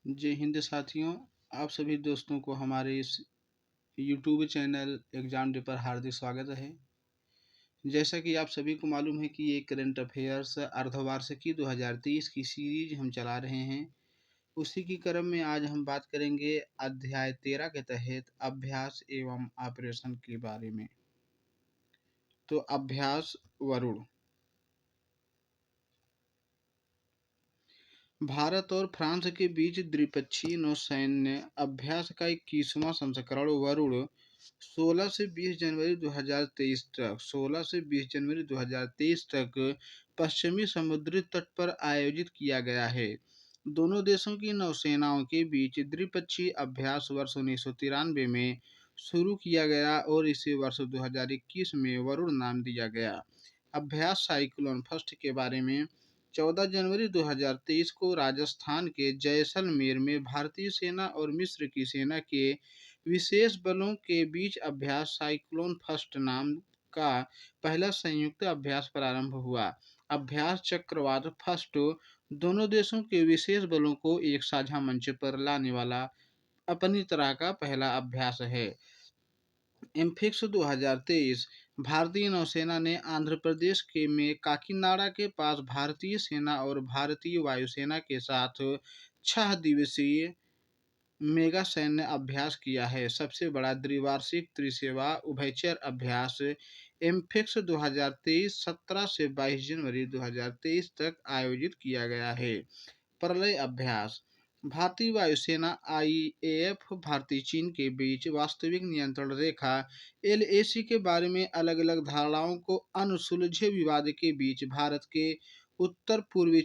जय हिंद साथियों। आप सभी दोस्तों को हमारे इस यूट्यूब चैनल एग्जाम डे पर हार्दिक स्वागत है। जैसा कि आप सभी को मालूम है कि ये करंट अफेयर्स अर्धवार्षिकी 2023 की सीरीज हम चला रहे हैं। उसी की क्रम में आज हम बात करेंगे अध्याय 13 के तहत अभ्यास एवं ऑपरेशन के बारे में। तो अभ्यास वरुण। भारत और फ्रांस के बीच द्विपक्षीय नौसैन्य अभ्यास का 21वां संस्करण वरुण 16 से 20 जनवरी 2023 तक 16 से 20 जनवरी 2023 तक पश्चिमी समुद्री तट पर आयोजित किया गया है। दोनों देशों की नौसेनाओं के बीच द्विपक्षीय अभ्यास वर्ष 1993 में शुरू किया गया और इसे वर्ष 2021 में वरुण नाम दिया गया। अभ्यास साइक्लोन फर्स्ट के बारे में 14 जनवरी 2023 को राजस्थान के जैसलमेर में भारतीय सेना और मिस्र की सेना के विशेष बलों के बीच अभ्यास साइक्लोन फर्स्ट नाम का पहला संयुक्त अभ्यास प्रारंभ हुआ। अभ्यास चक्रवात फर्स्ट दोनों देशों के विशेष बलों को एक साझा मंच पर लाने वाला अपनी तरह का पहला अभ्यास है। एम्फिक्स 2023 भारतीय नौसेना ने आंध्र प्रदेश के में काकीनाडा के पास भारतीय सेना और भारतीय वायुसेना के साथ 6 दिवसीय मेगा सैन्य अभ्यास किया है। सबसे बड़ा द्विवार्षिक त्रिसेवा उभयचर अभ्यास एम्फिक्स 2023 17 से 22 जनवरी 2023 तक आयोजित किया गया है। प्रलय अभ्यास भारतीय वायुसेना आईएएफ भारतीय चीन के बीच वास्तविक नियंत्रण रेखा एलएसी के बारे में अलग अलग धारणाओं को अनसुलझे विवाद के बीच भारत के उत्तर पूर्वी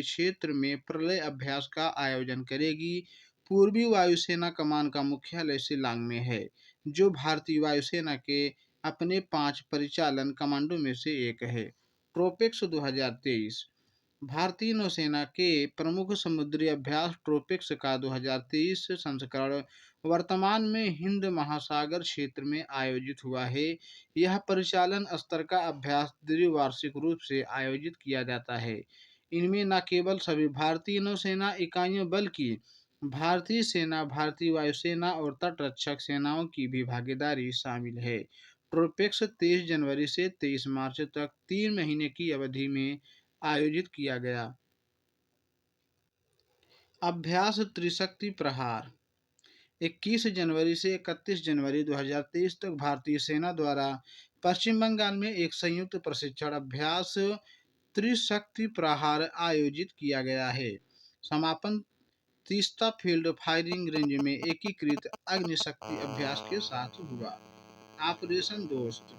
क्षेत्र में प्रलय अभ्यास का आयोजन करेगी। पूर्वी वायुसेना कमान का मुख्यालय शिलांग में है, जो भारतीय वायुसेना के अपने 5 परिचालन कमांडों में से एक है। ट्रोपेक्स 2023 भारतीय नौसेना के प्रमुख समुद्री अभ्यास ट्रोपेक्स का 2023 संस्करण वर्तमान में हिंद महासागर क्षेत्र में आयोजित हुआ है। यह परिचालन स्तर का अभ्यास द्विवार्षिक रूप से आयोजित किया जाता है। इनमें न केवल सभी भारतीय नौसेना इकाइयों बल्कि भारतीय सेना, भारतीय वायुसेना और तटरक्षक सेनाओं की भी भागीदारी शामिल है। ट्रोपेक्स 23 जनवरी से 23 मार्च तक 3 महीने की अवधि में आयोजित किया गया। अभ्यास त्रिशक्ति प्रहार 21 जनवरी से 31 जनवरी 2023 तक भारतीय सेना द्वारा पश्चिम बंगाल में एक संयुक्त प्रशिक्षण अभ्यास त्रिशक्ति प्रहार आयोजित किया गया है। समापन तीस्ता फील्ड फायरिंग रेंज में एकीकृत अग्निशक्ति अभ्यास के साथ हुआ। ऑपरेशन दोस्त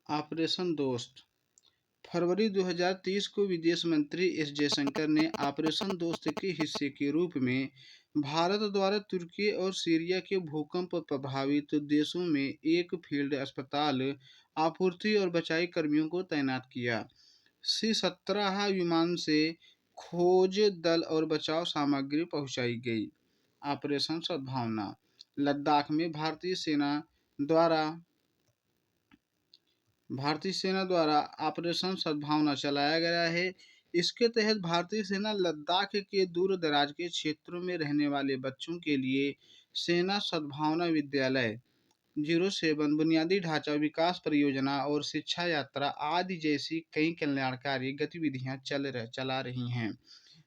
ऑपरेशन दोस्त फरवरी 2030 को विदेश मंत्री एस जयशंकर ने ऑपरेशन दोस्त के हिस्से के रूप में भारत द्वारा तुर्की और सीरिया के भूकंप प्रभावित देशों में एक फील्ड अस्पताल, आपूर्ति और बचाई कर्मियों को तैनात किया। C-17 विमान से खोज दल और बचाव सामग्री पहुंचाई गई। ऑपरेशन सद्भावना लद्दाख में भारतीय सेना द्वारा ऑपरेशन सद्भावना चलाया गया है। इसके तहत भारतीय सेना लद्दाख के दूर दराज के क्षेत्रों में रहने वाले बच्चों के लिए सेना सद्भावना विद्यालय, 07 बुनियादी ढांचा विकास परियोजना और शिक्षा यात्रा आदि जैसी कई कल्याणकारी गतिविधियां चला रही हैं।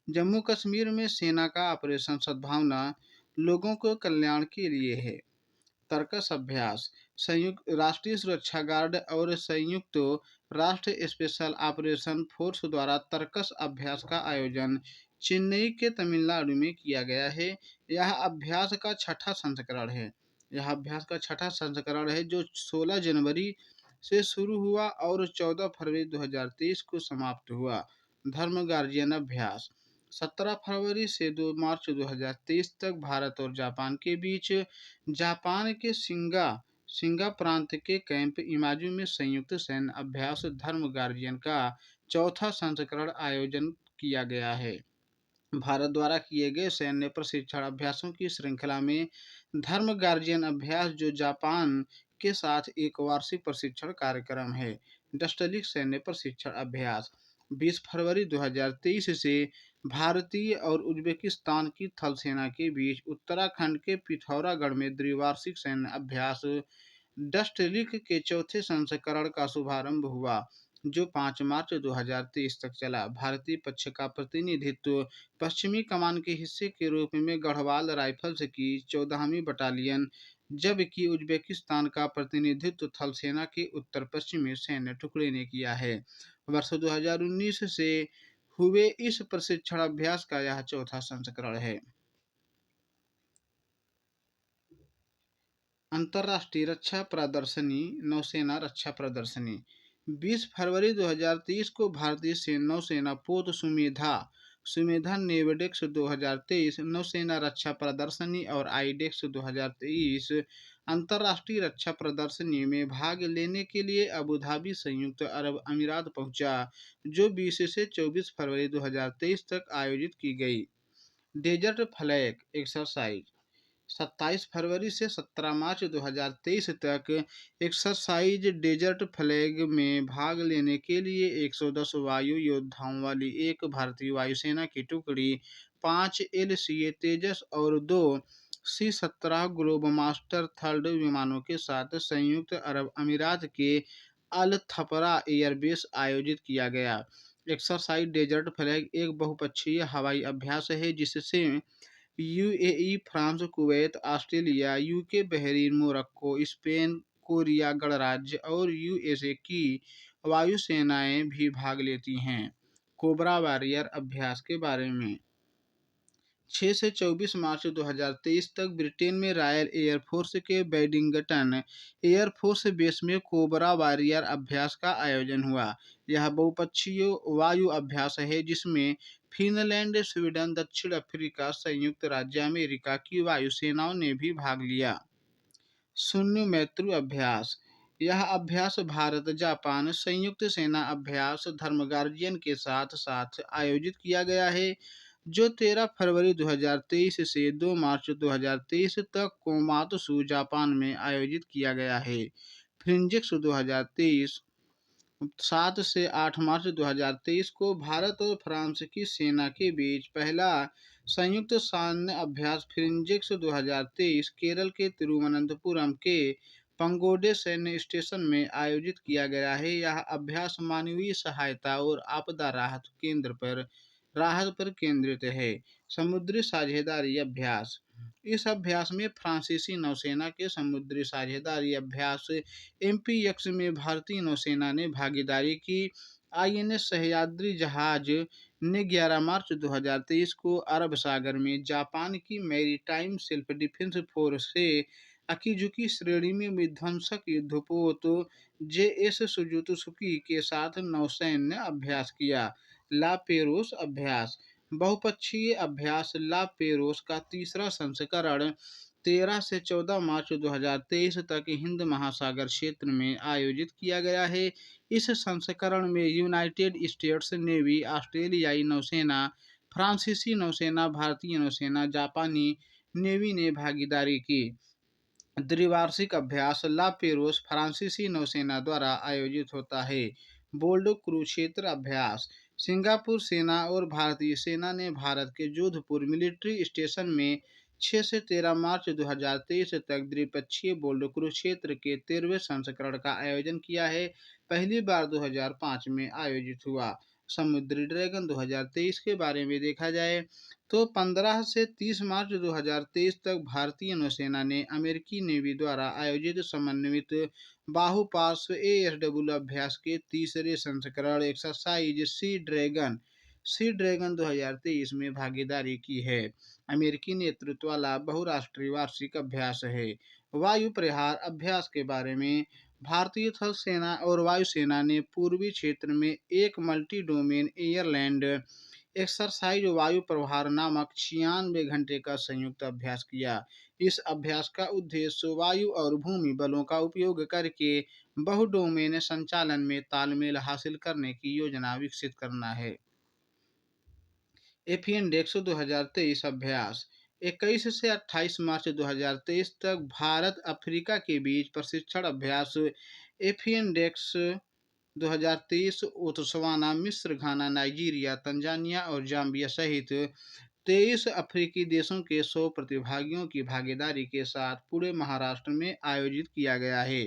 जम्मू कश्मीर में सेना का ऑपरेशन सद्भावना लोगों को कल्याण के लिए है। तर्कस अभ्यास संयुक्त राष्ट्रीय सुरक्षा गार्ड और संयुक्त राष्ट्र स्पेशल ऑपरेशन फोर्स द्वारा तर्कस अभ्यास का आयोजन चेन्नई के तमिलनाडु में किया गया है। यह अभ्यास का छठा संस्करण है जो 16 जनवरी से शुरू हुआ और 14 फरवरी 2023 को समाप्त हुआ। धर्म गार्जियन अभ्यास 17 फरवरी से 2 मार्च 2023 तक भारत और जापान के बीच जापान के शिंगा प्रांत के कैंप इमाजू में संयुक्त सैन्य अभ्यास धर्म गार्जियन का चौथा संस्करण आयोजन किया गया है। भारत द्वारा किए गए सैन्य प्रशिक्षण अभ्यासों की श्रृंखला में धर्म गार्जियन अभ्यास, जो जापान के साथ एक वार्षिक प्रशिक्षण कार्यक्रम है। डस्टलिक सैन्य प्रशिक्षण अभ्यास 20 फरवरी 2023 से भारतीय और उज्बेकिस्तान की थल सेना के बीच उत्तराखंड के पिथौरागढ़ में द्विवार्षिक सैन्य अभ्यास डस्ट लीग के चौथे संस्करण का शुभारंभ हुआ, जो 5 मार्च 2023 तक चला। भारतीय पक्ष का प्रतिनिधित्व पश्चिमी कमान के हिस्से के रूप में गढ़वाल राइफल्स की 14वीं बटालियन, जबकि उज्बेकिस्तान का प्रतिनिधित्व थल सेना के उत्तर पश्चिमी सैन्य टुकड़े ने किया है। वर्ष 2019 से हुए इस प्रशिक्षण अभ्यास का यह चौथा संस्करण है। अंतर्राष्ट्रीय रक्षा प्रदर्शनी, नौसेना रक्षा प्रदर्शनी। 20 फरवरी 2023 को भारतीय नौसेना पोत सुमेधा सुमेधा नेवडेक्स 2023 नौसेना रक्षा प्रदर्शनी और आईडेक्स 2023 अंतर्राष्ट्रीय रक्षा प्रदर्शनी में भाग लेने के लिए अबू धाबी, संयुक्त अरब अमीरात पहुंचा, जो 20 से 24 फरवरी 2023 तक आयोजित की गई। Desert flag exercise. 27 फरवरी से 17 मार्च 2023 तक एक्सरसाइज डेजर्ट फ्लैग में भाग लेने के लिए 110 वायु योद्धाओं वाली एक भारतीय वायुसेना की टुकड़ी, 5 LCA तेजस और 2 C-17 ग्लोबमास्टर थर्ड विमानों के साथ संयुक्त अरब अमीरात के अल थपरा एयरबेस आयोजित किया गया। एक्सरसाइज डेजर्ट फ्लैग एक बहुपक्षीय हवाई अभ्यास है जिससे UAE, France, Kuwait, Australia, UK, Bahrain, Morocco, Spain, Korea गणराज्य और यूएसए की वायुसेनाएं भी भाग लेती हैं। कोबरा वॉरियर अभ्यास के बारे में। 6 से 24 मार्च 2023 तक ब्रिटेन में रॉयल एयरफोर्स के बैडिंगटन एयरफोर्स बेस में कोबरा वॉरियर अभ्यास का आयोजन हुआ। यह बहुपक्षीय वायु अभ्यास है जिसमें फिनलैंड, स्वीडन, दक्षिण अफ्रीका, संयुक्त राज्य अमेरिका की वायुसेनाओं ने भी भाग लिया। शून्य मैत्री अभ्यास। यह अभ्यास भारत जापान संयुक्त सेना अभ्यास धर्मगार्जियन के साथ साथ आयोजित किया गया है, जो 13 फरवरी 2023 से 2 मार्च 2023 तक कोमात्सु, जापान में आयोजित किया गया है। फ्रिंजेक्स 2023 7 से 8 मार्च 2023 को भारत और फ्रांस की सेना के बीच पहला संयुक्त सैन्य अभ्यास फ्रिंजेक्स 2023 केरल के तिरुवनंतपुरम के पंगोडे सैन्य स्टेशन में आयोजित किया गया है। यह अभ्यास मानवीय सहायता और आपदा राहत पर केंद्रित है। समुद्री साझेदारी अभ्यास। इस अभ्यास में फ्रांसीसी नौसेना के समुद्री साझेदारी अभ्यास MPX में भारतीय नौसेना ने भागीदारी की। INS सह्याद्री जहाज ने 11 मार्च 2023 को अरब सागर में जापान की मैरीटाइम सेल्फ डिफेंस फोर्स से अकीजुकी श्रेणी में विध्वंसक युद्धपोत JS सुजुत्सुकी के साथ नौसैन्य अभ्यास किया। ला पेरोस अभ्यास। बहुपक्षीय अभ्यास ला पेरोस का तीसरा संस्करण 13 से 14 मार्च 2023 तक हिंद महासागर क्षेत्र में आयोजित किया गया है। इस संस्करण में यूनाइटेड स्टेट्स नेवी, ऑस्ट्रेलियाई नौसेना, फ्रांसीसी नौसेना, भारतीय नौसेना, जापानी नेवी ने भागीदारी की। द्विवार्षिक अभ्यास ला पेरोस फ्रांसीसी नौसेना द्वारा आयोजित होता है। बोल्ड कुरुक्षेत्र अभ्यास। सिंगापुर सेना और भारतीय सेना ने भारत के जोधपुर मिलिट्री स्टेशन में 6 से 13 मार्च 2023 तक द्विपक्षीय बोल्ड कुरुक्षेत्र के 13वें संस्करण का आयोजन किया है। पहली बार 2005 में आयोजित हुआ। समुद्री ड्रैगन 2023 के बारे में देखा जाए तो 15 से 30 मार्च 2023 तक भारतीय नौसेना ने अमेरिकी नेवी द्वारा आयोजित समन्वित बाहुपार्श्व ASW अभ्यास के तीसरे संस्करण एक्सरसाइज सी ड्रैगन 2023 में भागीदारी की है। अमेरिकी नेतृत्व वाला बहुराष्ट्रीय वार्षिक अभ्यास है। वायु प्रहार अभ्यास के बारे में। भारतीय थल सेना और वायुसेना ने पूर्वी क्षेत्र में एक मल्टी डोमेन एयरलैंड एक्सरसाइज वायु प्रहार नामक 96 घंटे का संयुक्त अभ्यास किया। इस अभ्यास का उद्देश्य वायु और भूमि बलों का उपयोग करके बहुडोमेन संचालन में तालमेल हासिल करने की योजना विकसित करना है। एफियनडेक्स 2023 अभ्यास। 21 से 28 मार्च 2023 तक भारत अफ्रीका के बीच प्रशिक्षण अभ्यास एफियनडेक्स 2023 बोत्सवाना, मिस्र, घाना, नाइजीरिया, तंजानिया और जाम्बिया सहित 23 अफ्रीकी देशों के 100 प्रतिभागियों की भागीदारी के साथ पुणे, महाराष्ट्र में आयोजित किया गया है।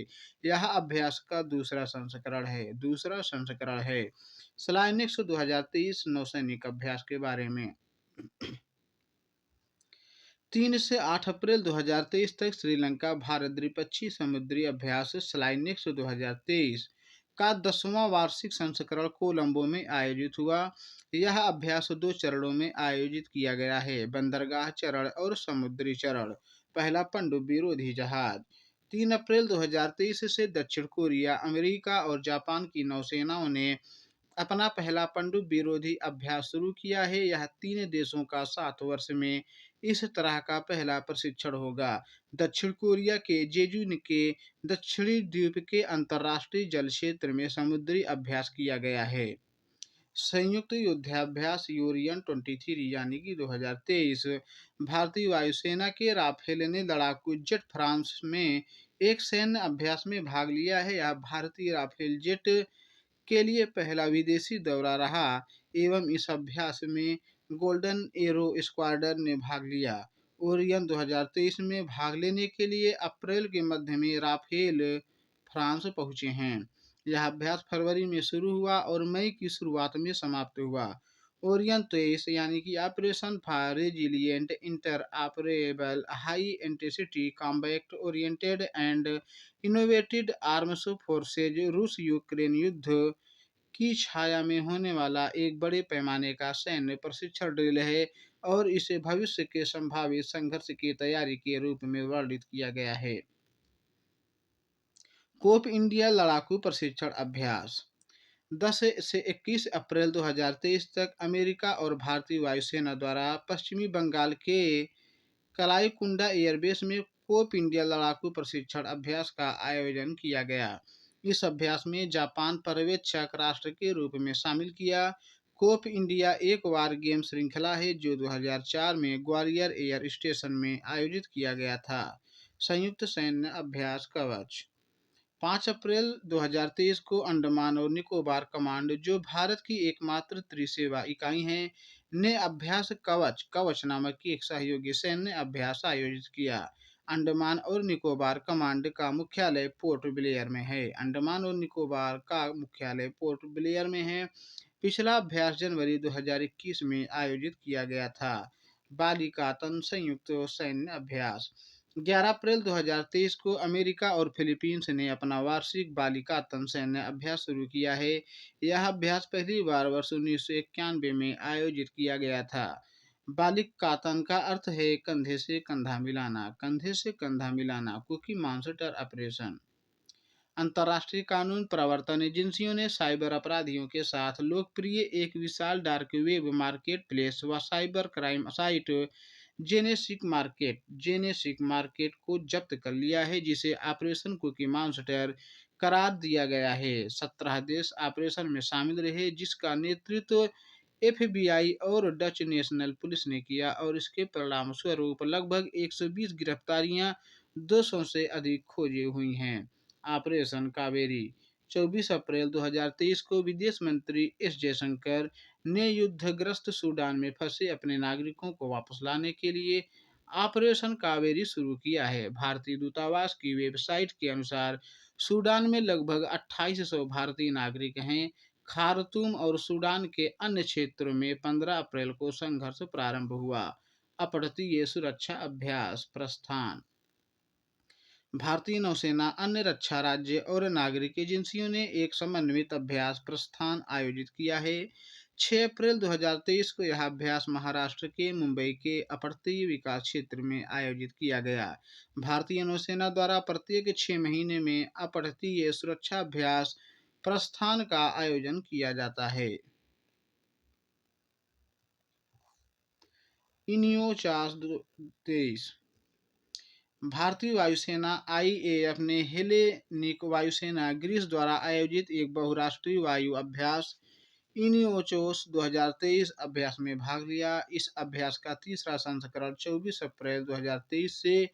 यह अभ्यास का दूसरा संस्करण है। स्लाइनिक्स 2023 नौसैनिक अभ्यास के बारे में। 3 से 8 अप्रैल 2023 तक श्रीलंका भारत द्विपक्षीय समुद्री अभ्यास स्लाइनिक्स 2023 का 10वां वार्षिक संस्करण कोलंबो में आयोजित हुआ। यह अभ्यास 2 चरणों में आयोजित किया गया है, बंदरगाह चरण और समुद्री चरण। पहला, पनडुब्बी रोधी जहाज। 3 अप्रैल 2023 से दक्षिण कोरिया, अमेरिका और जापान की नौसेनाओं ने अपना पहला पनडुब्बी रोधी अभ्यास शुरू किया है। यह 3 देशों का 7 वर्ष में इस तरह का पहला प्रशिक्षण होगा। दक्षिण कोरिया के जेजुन के दक्षिणी द्वीप के अंतर्राष्ट्रीय जल क्षेत्र में समुद्री अभ्यास किया गया है। संयुक्त युद्धाभ्यास यूरियन 23 यानी कि 2023। भारतीय वायुसेना के राफेल ने लड़ाकू जेट फ्रांस में एक सैन्य अभ्यास में भाग लिया है। यह भारतीय राफेल जेट के लिए पहला विदेशी दौरा रहा एवं इस अभ्यास में गोल्डन एरो स्क्वाड्रन ने भाग लिया। ओरियन 2023 में भाग लेने के लिए अप्रैल के मध्य में राफेल फ्रांस पहुंचे हैं। यह अभ्यास फरवरी में शुरू हुआ और मई की शुरुआत में समाप्त हुआ। ओरियन 23 यानी कि operation for resilient inter operable high intensity combat oriented and innovated arms forces रूस यूक्रेन युद्ध की छाया में होने वाला एक बड़े पैमाने का सैन्य प्रशिक्षण ड्रिल है और इसे भविष्य के संभावित संघर्ष की तैयारी के रूप में वर्णित किया गया है। कोप इंडिया लड़ाकू प्रशिक्षण अभ्यास। 10 से 21 अप्रैल 2023 तक अमेरिका और भारतीय वायुसेना द्वारा पश्चिमी बंगाल के कलाईकुंडा एयरबेस में कोप इंडिया लड़ाकू प्रशिक्षण अभ्यास का आयोजन किया गया। इस अभ्यास में जापान पर्यवेक्षक राष्ट्र के रूप में शामिल किया। कोप इंडिया एक वार गेम श्रृंखला है जो 2004 में ग्वालियर एयर स्टेशन में आयोजित किया गया था। संयुक्त सैन्य अभ्यास कवच। 5 अप्रैल 2023 को अंडमान और निकोबार कमांड, जो भारत की एकमात्र त्रिसेवा इकाई है, ने अभ्यास कवच कवच नामक एक सहयोगी सैन्य अभ्यास आयोजित किया। अंडमान और निकोबार कमांड का मुख्यालय पोर्ट ब्लेयर में है। अंडमान और निकोबार का मुख्यालय पोर्ट ब्लेयर में है। पिछला अभ्यास जनवरी 2021 में आयोजित किया गया था। बालिकातन संयुक्त सैन्य अभ्यास। 11 अप्रैल 2023 को अमेरिका और फिलीपींस ने अपना वार्षिक बालिकातन सैन्य अभ्यास शुरू किया है। यह अभ्यास पहली बार वर्ष 1991 में आयोजित किया गया था। बालिकातन का अर्थ है कंधे से कंधा मिलाना, कंधे से कंधा मिलाना, कुकी मॉन्स्टर ऑपरेशन। अंतर्राष्ट्रीय कानून प्रवर्तन एजेंसियों ने साइबर अपराधियों के साथ लोकप्रिय एक विशाल डार्क वेब मार्केट प्लेस व cyber crime site gneissic market को जब्त कर लिया है, जिसे ऑपरेशन कुकी मॉन्स्टर करार दिया गया है। 17 देश ऑपरेशन में शामिल रहे, जिसका नेतृत्व एफबीआई और डच नेशनल पुलिस ने किया और इसके परिणाम स्वरूप लगभग 120 गिरफ्तारियां, 200 से अधिक खोजें हुई हैं। ऑपरेशन कावेरी। 24 अप्रैल 2023 को विदेश मंत्री एस जयशंकर ने युद्धग्रस्त सूडान में फंसे अपने नागरिकों को वापस लाने के लिए ऑपरेशन कावेरी शुरू किया है। भारतीय दूतावास की वेबसाइट के अनुसार सूडान में लगभग 2800 भारतीय नागरिक हैं। खार्तूम और सूडान के अन्य क्षेत्रों में 15 अप्रैल को संघर्ष प्रारंभ हुआ। अपतटीय सुरक्षा अभ्यास प्रस्थान। भारतीय नौसेना, अन्य रक्षा राज्य और नागरिक एजेंसियों ने एक समन्वित अभ्यास प्रस्थान आयोजित किया है। 6 अप्रैल 2023 को यह अभ्यास महाराष्ट्र के मुंबई के अपतटीय विकास क्षेत्र में आयोजित किया गया। भारतीय नौसेना द्वारा प्रत्येक 6 महीने में अपतटीय सुरक्षा अभ्यास प्रस्थान का आयोजन किया जाता है। इनियोचास 23। भारतीय वायुसेना आईएएफ ने हेलेनिक वायुसेना ग्रीस द्वारा आयोजित एक बहुराष्ट्रीय वायु अभ्यास इनियोचोस 2023 अभ्यास में भाग लिया। इस अभ्यास का तीसरा संस्करण 24 अप्रैल 2023 से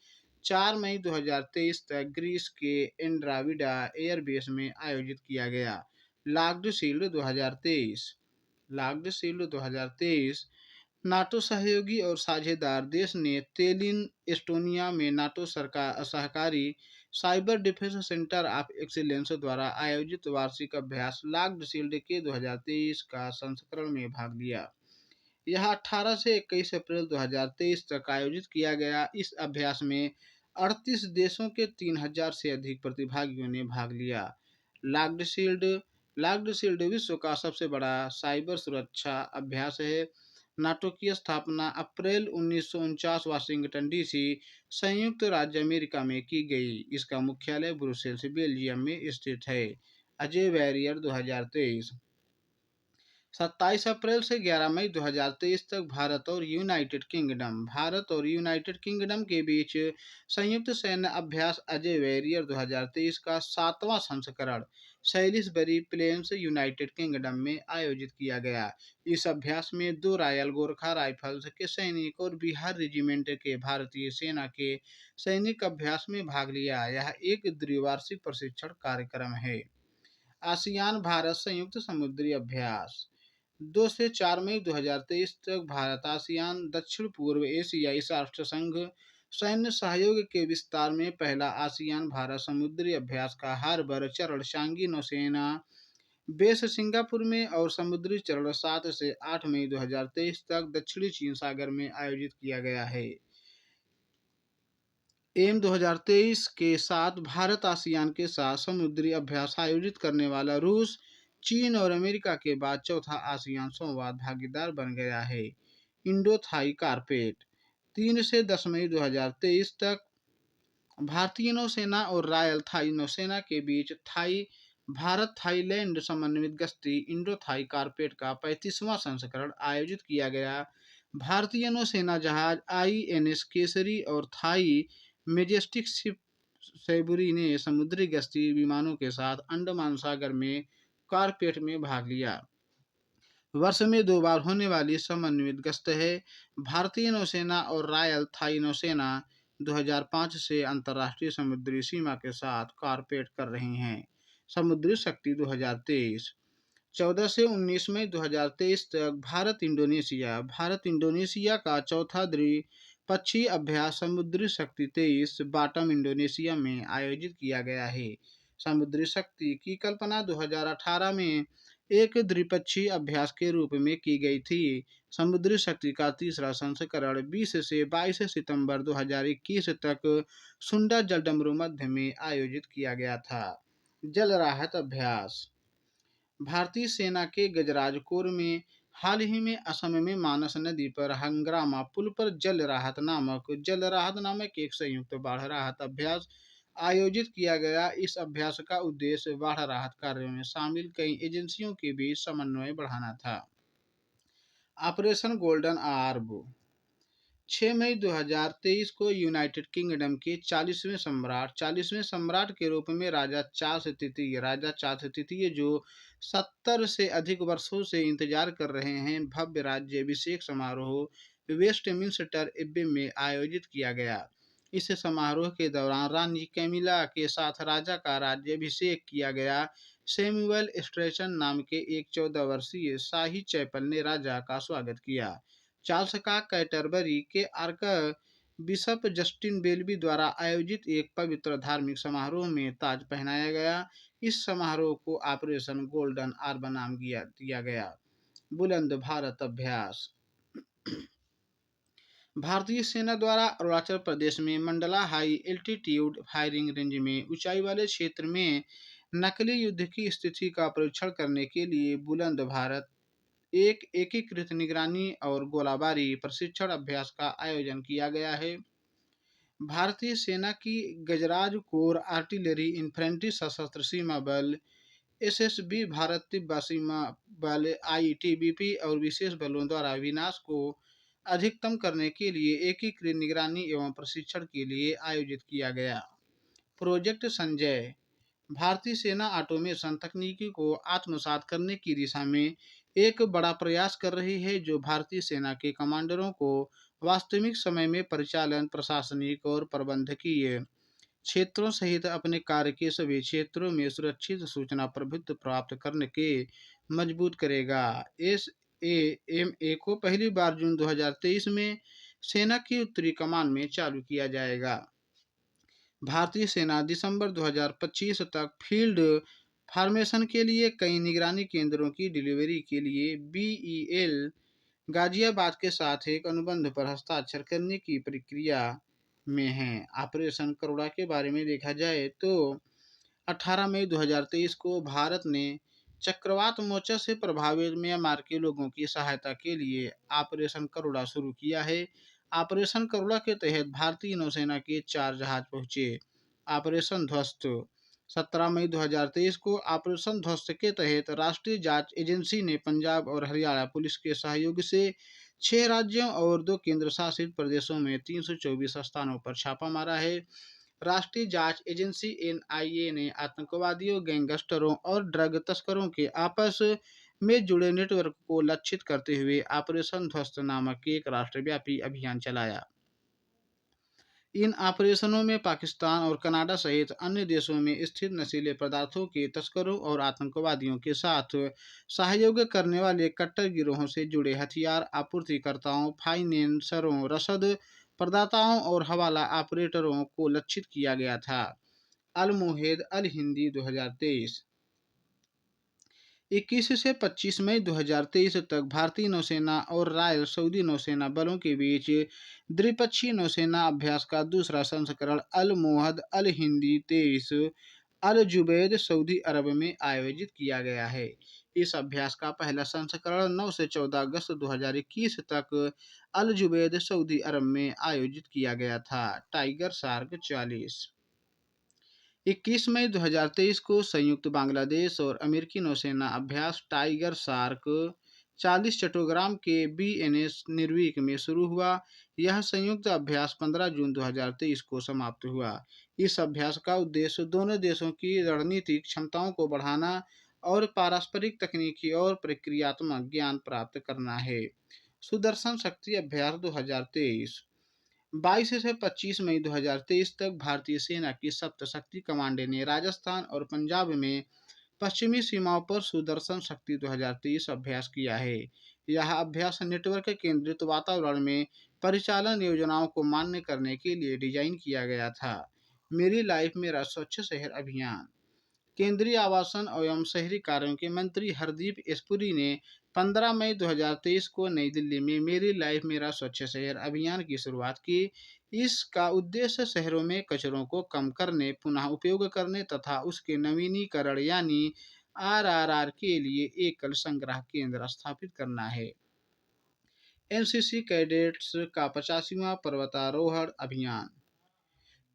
4 मई 2023 तक ग्रीस के एंड्राविडा एयरबेस में आयोजित किया गया। Locked shield 2023। Locked shield 2023 NATO सहयोगी और साझेदार देश ने तेलिन एस्टोनिया में नाटो सरकार सहकारी cyber defence centre of excellence द्वारा आयोजित वार्षिक अभ्यास लॉक्ड शील्ड के 2023 का संस्करण में भाग लिया। यह 18 से 21 अप्रैल 2023 तक आयोजित किया गया। इस अभ्यास में 38 देशों के 3000 से अधिक प्रतिभागियों ने भाग लिया। लॉक्ड शील्ड लॉक्ड शील्ड विश्व का सबसे बड़ा साइबर सुरक्षा अभ्यास है। नाटो की स्थापना अप्रैल 1949 वाशिंगटन डीसी, संयुक्त राज्य अमेरिका में की गई। इसका मुख्यालय ब्रुसेल्स, बेल्जियम में स्थित है। अजय वॉरियर 2023। 27 अप्रैल से 11 मई 2023 तक भारत और यूनाइटेड किंगडम के बीच संयुक्त सैन्य अभ्यास अजय वॉरियर 2023 का 7वां संस्करण सैलिसबरी प्लेन्स, यूनाइटेड किंगडम में आयोजित किया गया। इस अभ्यास में 2 रॉयल गोरखा राइफल्स के सैनिक और बिहार रेजिमेंट के भारतीय सेना के सैनिक अभ्यास में भाग लिया। यह एक द्विवार्षिक प्रशिक्षण कार्यक्रम है। आसियान भारत संयुक्त समुद्री अभ्यास 2 से 4 मई 2023 तक भारत आसियान दक्षिण पूर्व एशियाई राष्ट्र संघ सैन्य सहयोग के विस्तार में पहला आसियान भारत समुद्री अभ्यास का हार्बर चरण शांगी नौसेना बेस सिंगापुर में और समुद्री चरण 7 से 8 मई 2023 तक दक्षिणी चीन सागर में आयोजित किया गया है। एम 2023 के साथ भारत आसियान के साथ समुद्री अभ्यास आयोजित करने वाला रूस, चीन और अमेरिका के बाद चौथा आसियान संवाद भागीदार बन गया है। इंडो थाई कारपेट 3 से 10 मई 2023 तक भारतीय नौसेना और रॉयल थाई नौसेना के बीच भारत थाईलैंड समन्वित गश्ती इंडो थाई कारपेट का 35वां संस्करण आयोजित किया गया। भारतीय नौसेना जहाज INS केसरी और थाई मेजेस्टिक शिप सैबुरी ने समुद्री गश्ती विमानों के साथ अंडमान सागर में कारपेट में भाग लिया। वर्ष में 2 बार होने वाली समन्वित गश्त है। भारतीय नौसेना और रॉयल थाई नौसेना 2005 से अंतर्राष्ट्रीय समुद्री सीमा के साथ कारपेट कर रही हैं। समुद्री शक्ति 2023 14 से 19 मई 2023 तक भारत इंडोनेशिया का चौथा द्विपक्षीय अभ्यास समुद्री शक्ति 23 बॉटम इंडोनेशिया में आयोजित किया गया है। समुद्री शक्ति की कल्पना 2018 में एक द्विपक्षीय अभ्यास के रूप में की गई थी। समुद्री शक्ति का तीसरा संस्करण 20 से 22 सितंबर 2021 तक सुंडा जलडमरू मध्य में आयोजित किया गया था। जल राहत अभ्यास भारतीय सेना के गजराज कोर में हाल ही में असम में मानस नदी पर हंग्रामा पुल पर जल राहत नामक एक संयुक्त बाढ़ राहत अभ्यास आयोजित किया गया। इस अभ्यास का उद्देश्य बाढ़ राहत कार्यों में शामिल कई एजेंसियों के बीच समन्वय बढ़ाना था। ऑपरेशन गोल्डन आर्ब 6 मई 2023 को यूनाइटेड किंगडम के 40वें सम्राट के रूप में राजा चार्ल्स तृतीय जो 70 से अधिक वर्षों से इंतजार कर रहे हैं, भव्य राज्याभिषेक समारोह वेस्टमिंस्टर एब्बे में आयोजित किया गया। इस समारोह के दौरान रानी कैमिला के साथ राजा का राज्याभिषेक किया गया। सैमुअल स्ट्रेचन नाम के एक 14 वर्षीय शाही चैपल ने राजा का स्वागत किया। चार्ल्स का कैटरबरी के आर्क बिशप जस्टिन बेलबी द्वारा आयोजित एक पवित्र धार्मिक समारोह में ताज पहनाया गया। इस समारोह को ऑपरेशन गोल्डन आर्ब नाम दिया गया। बुलंद भारत अभ्यास भारतीय सेना द्वारा अरुणाचल प्रदेश में Mandla high altitude firing range में ऊंचाई वाले क्षेत्र में नकली युद्ध की स्थिति का परीक्षण करने के लिए बुलंद भारत एक एकीकृत निगरानी और गोलाबारी प्रशिक्षण अभ्यास का आयोजन किया गया है। भारतीय सेना की गजराज कोर आर्टिलरी इन्फेंट्री सशस्त्र सीमा बल SSB, भारत तिब्बत सीमा बल ITBP और विशेष बलों द्वारा विनाश को अधिकतम करने के लिए एकीकृत निगरानी एवं प्रशिक्षण के लिए आयोजित किया गया। प्रोजेक्ट संजय भारतीय सेना ऑटोमेशन तकनीकी को आत्मसात करने की दिशा में एक बड़ा प्रयास कर रही है, जो भारतीय सेना के कमांडरों को वास्तविक समय में परिचालन, प्रशासनिक और प्रबंधकीय क्षेत्रों सहित अपने कार्य के सभी क्षेत्रों में सुरक्षित सूचना प्रभुत्व प्राप्त करने के मजबूत करेगा। एस ए एम ए को पहली बार जून 2023 में सेना की उत्तरी कमान में चालू किया जाएगा। भारतीय सेना दिसंबर 2025 तक फील्ड फॉर्मेशन के लिए कई निगरानी केंद्रों की डिलीवरी के लिए बीईएल गाजियाबाद के साथ एक अनुबंध पर हस्ताक्षर करने की प्रक्रिया में है। ऑपरेशन करुणा के बारे में देखा जाए तो 18 मई 2023 को भारत ने चक्रवात मोर्चा से प्रभावित म्यांमार के लोगों की सहायता के लिए ऑपरेशन करुणा शुरू किया है। ऑपरेशन करुणा के तहत भारतीय नौसेना के 4 जहाज पहुंचे। ऑपरेशन ध्वस्त 17 मई 2023 को ऑपरेशन ध्वस्त के तहत राष्ट्रीय जांच एजेंसी ने पंजाब और हरियाणा पुलिस के सहयोग से 6 राज्यों और 2 केंद्र शासित प्रदेशों में 324 स्थानों पर छापा मारा है। राष्ट्रीय जांच एजेंसी एनआईए ने आतंकवादियों, गैंगस्टरों और ड्रग तस्करों के आपस में जुड़े नेटवर्क को लक्षित करते हुए ऑपरेशन ध्वस्त नामक एक राष्ट्रव्यापी अभियान चलाया। इन ऑपरेशनों में पाकिस्तान और कनाडा सहित अन्य देशों में स्थित नशीले पदार्थों के तस्करों और आतंकवादियों के साथ सहयोग करने वाले कट्टर गिरोहों से जुड़े हथियार आपूर्तिकर्ताओं, फाइनेंसरों, रसद प्रदाताओं और हवाला ऑपरेटरों को लक्षित किया गया था। अल मुहेद अल हिंदी 2023 21 से 25 मई 2023 तक भारतीय नौसेना और रॉयल सऊदी नौसेना बलों के बीच द्विपक्षीय नौसेना अभ्यास का दूसरा संस्करण अल मुहद अल हिंदी 23 अल जुबैद सऊदी अरब में आयोजित किया गया है। इस अभ्यास का पहला संस्करण 9 से 14 अगस्त 2021 तक अल जुबैद सऊदी अरब में आयोजित किया गया था। टाइगर शार्क 40 21 मई 2023 को संयुक्त बांग्लादेश और अमेरिकी नौसेना अभ्यास टाइगर शार्क 40 चट्टोग्राम के बीएनएस निर्वीक में शुरू हुआ। यह संयुक्त अभ्यास 15 जून 2023 को समाप्त हुआ। इस अभ्यास का उद्देश्य दोनों देशों की रणनीतिक क्षमताओं को बढ़ाना और पारस्परिक तकनीकी और प्रक्रियात्मक ज्ञान प्राप्त करना है। सुदर्शन शक्ति अभ्यास 2023 22 से 25 मई 2023 तक भारतीय सेना की सप्त शक्ति कमांडर ने राजस्थान और पंजाब में पश्चिमी सीमाओं पर सुदर्शन शक्ति 2023 अभ्यास किया है। यह अभ्यास नेटवर्क केंद्रित वातावरण में परिचालन योजनाओं को मान्य करने के लिए डिजाइन किया गया था। मेरी लाइफ मेरा स्वच्छ शहर अभियान केंद्रीय आवासन एवं शहरी कार्यों के मंत्री हरदीप एस पुरी ने 15 मई 2023 को नई दिल्ली में मेरी लाइफ मेरा स्वच्छ शहर अभियान की शुरुआत की। इसका उद्देश्य शहरों में कचरों को कम करने, पुनः उपयोग करने तथा उसके नवीनीकरण यानी आरआरआर के लिए एकल संग्रह केंद्र स्थापित करना है। एनसीसी कैडेट्स का 50वां पर्वतारोहण अभियान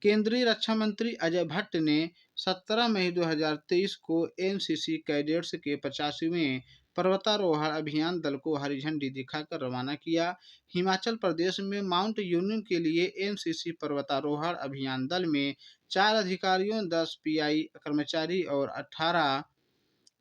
केंद्रीय रक्षा मंत्री अजय भट्ट ने 17 मई 2023 को एनसीसी कैडेट्स के 50वें पर्वतारोहण अभियान दल को हरी झंडी दिखाकर रवाना किया। हिमाचल प्रदेश में माउंट यूनियन के लिए एनसीसी पर्वतारोहण अभियान दल में 4 अधिकारियों, 10 पीआई कर्मचारी और 18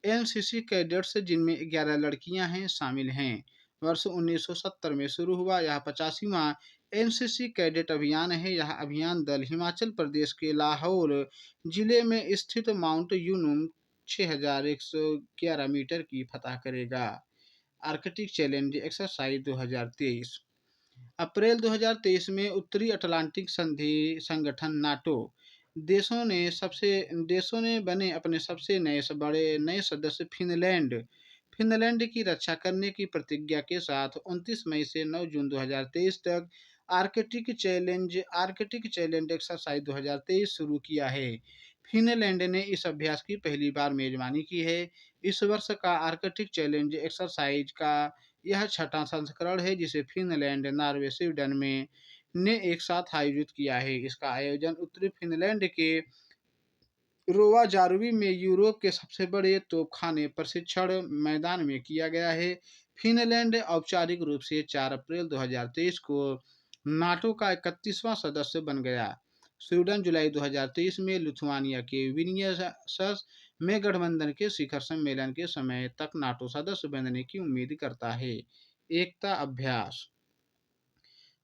एनसीसी कैडेट्स जिनमें 11 लड़कियां हैं शामिल हैं। वर्ष 1970 में शुरू हुआ यह 50वां एनसीसी कैडेट अभियान है। यह अभियान दल हिमाचल प्रदेश के लाहौल जिले में स्थित माउंट यूनुम 6111 मीटर की फतह करेगा। आर्कटिक चैलेंज एक्सरसाइज 2023 अप्रैल 2023 में उत्तरी अटलांटिक संधि संगठन नाटो देशों ने बने अपने सबसे बड़े नए सदस्य फिनलैंड की रक्षा करने की प्रतिज्ञा के साथ 29 मई से 9 जून 2023 तक आर्कटिक चैलेंज एक्सरसाइज 2023 शुरू किया है। फिनलैंड ने इस अभ्यास की पहली बार मेजबानी की है। इस वर्ष का आर्कटिक चैलेंज एक्सरसाइज का यह छठा संस्करण है जिसे फिनलैंड, नॉर्वे, स्वीडन में ने एक साथ आयोजित किया है। इसका आयोजन उत्तरी फिनलैंड के रोवाजारुवी में यूरोप के सबसे बड़े तोपखाने प्रशिक्षण मैदान में किया गया है। फिनलैंड औपचारिक रूप से 4 अप्रैल 2023 को नाटो का 31वां सदस्य बन गया। स्वीडन जुलाई 2023 में लिथुआनिया के विनियस में गठबंधन के शिखर सम्मेलन के समय तक नाटो सदस्य बनने की उम्मीद करता है। एकता अभ्यास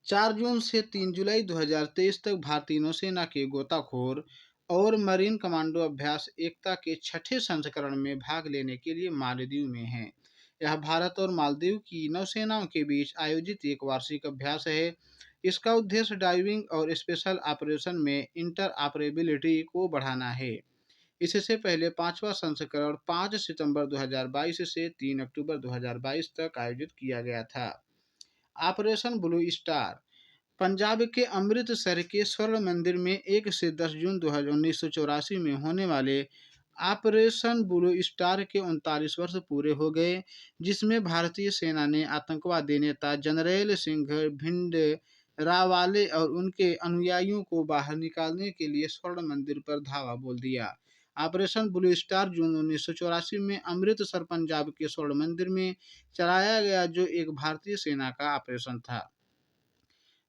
4 जून से 3 जुलाई 2023 तक भारतीय नौसेना के गोताखोर और मरीन कमांडो अभ्यास एकता के छठे संस्करण में भाग लेने के लिए मालदीव में हैं। यह भारत और मालदीव की नौसेनाओं के बीच आयोजित एक वार्षिक अभ्यास है। इसका उद्देश्य डाइविंग और स्पेशल ऑपरेशन में इंटर ऑपरेबिलिटी को बढ़ाना है। इससे पहले पांचवा संस्करण 5 सितंबर 2022 से 3 अक्टूबर 2022 तक आयोजित किया गया था। ऑपरेशन ब्लू स्टार पंजाब के अमृतसर के स्वर्ण मंदिर में 1 से 10 जून 1984 में होने वाले ऑपरेशन ब्लू स्टार के 39 वर्ष पूरे हो गए, जिसमें भारतीय सेना ने आतंकवादी नेता जनरैल सिंह भिंडरावाले और उनके अनुयायियों को बाहर निकालने के लिए स्वर्ण मंदिर पर धावा बोल दिया। ऑपरेशन ब्लू स्टार जून 1984 में अमृतसर पंजाब के स्वर्ण मंदिर में चलाया गया, जो एक भारतीय सेना का ऑपरेशन था।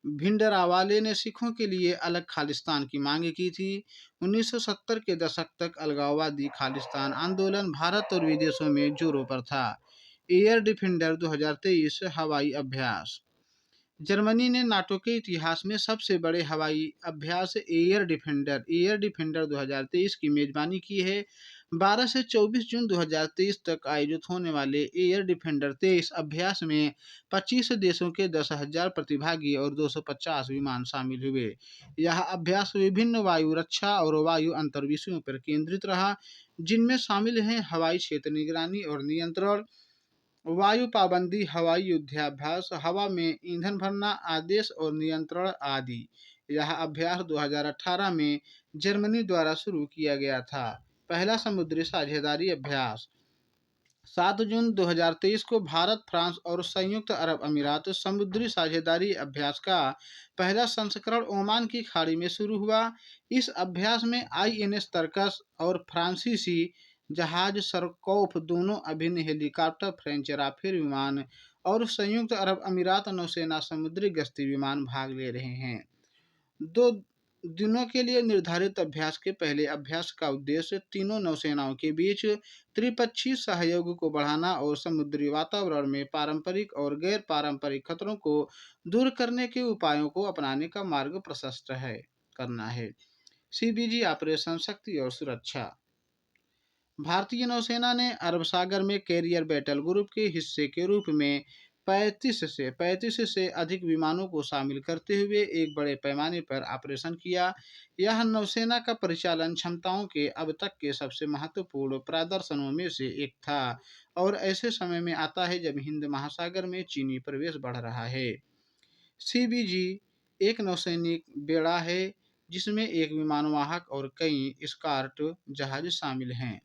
भिंडरावाले ने सिखों के लिए अलग खालिस्तान की मांग की थी। 1970 के दशक तक अलगाववादी खालिस्तान आंदोलन भारत और विदेशों में जोरों पर था। एयर डिफेंडर 2023 हवाई अभ्यास जर्मनी ने नाटो के इतिहास में सबसे बड़े हवाई अभ्यास एयर डिफेंडर 2023 की मेजबानी की है। 12 से 24 जून 2023 तक आयोजित होने वाले एयर डिफेंडर 23 अभ्यास में 25 देशों के 10,000 प्रतिभागी और 250 विमान शामिल हुए। यह अभ्यास विभिन्न वायु रक्षा और वायु अंतर विषयों पर केंद्रित रहा, जिनमें शामिल हैं हवाई क्षेत्र निगरानी और नियंत्रण, वायु पाबंदी, हवाई युद्धाभ्यास, हवा में ईंधन भरना, आदेश और नियंत्रण आदि। यह अभ्यास 2018 में जर्मनी द्वारा शुरू किया गया था। पहला समुद्री साझेदारी अभ्यास 7 जून 2023 को भारत, फ्रांस और संयुक्त अरब अमीरात समुद्री साझेदारी अभ्यास का पहला संस्करण ओमान की खाड़ी में शुरू हुआ। इस अभ्यास में आईएनएस तरकस और फ्रांसीसी जहाज सरकौफ, दोनों अभिन्न हेलीकॉप्टर, फ्रेंच राफेल विमान और संयुक्त अरब अमीरात नौसेना समुद्री गश्ती विमान भाग ले रहे हैं। 2 दिनों के लिए निर्धारित अभ्यास के पहले अभ्यास का उद्देश्य तीनों नौसेनाओं के बीच त्रिपक्षीय सहयोग को बढ़ाना और समुद्री वातावरण में पारंपरिक और गैर पारंपरिक खतरों को दूर करने के उपायों को अपनाने का मार्ग प्रशस्त करना है। सीबीजी ऑपरेशन शक्ति और सुरक्षा भारतीय नौसेना ने अरब सागर में कैरियर बैटल ग्रुप के हिस्से के रूप में 35 से अधिक विमानों को शामिल करते हुए एक बड़े पैमाने पर ऑपरेशन किया। यह नौसेना का परिचालन क्षमताओं के अब तक के सबसे महत्वपूर्ण प्रदर्शनों में से एक था और ऐसे समय में आता है जब हिंद महासागर में चीनी प्रवेश बढ़ रहा है। सीबीजी एक नौसैनिक बेड़ा है जिसमें एक विमानवाहक और कई एस्कॉर्ट जहाज शामिल हैं।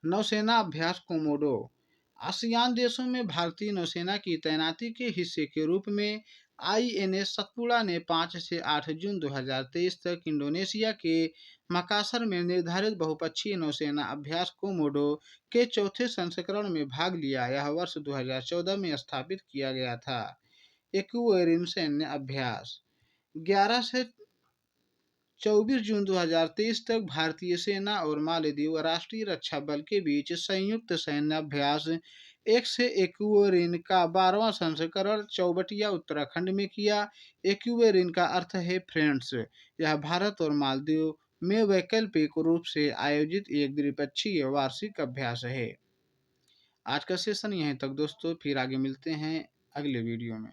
नौसेना अभ्यास कोमोडो आसियान देशों में भारतीय नौसेना की तैनाती के हिस्से के रूप में आईएनएस सतपुड़ा ने 5 से 8 जून 2023 तक इंडोनेशिया के मकासर में निर्धारित बहुपक्षीय नौसेना अभ्यास कोमोडो के चौथे संस्करण में भाग लिया। यह वर्ष 2014 में स्थापित किया गया था। एक्वेरिन सैन्य अभ्यास 11 से 24 जून 2023 तक भारतीय सेना और मालदीव राष्ट्रीय रक्षा बल के बीच संयुक्त सैन्य अभ्यास एक से एक्वेरिन का 12वां संस्करण चौबटिया उत्तराखंड में किया। एक्वेरिन का अर्थ है फ्रेंड्स। यह भारत और मालदीव में वैकल्पिक रूप से आयोजित एक द्विपक्षीय वार्षिक अभ्यास है। आज का सेशन यहीं तक दोस्तों, फिर आगे मिलते हैं अगले वीडियो में।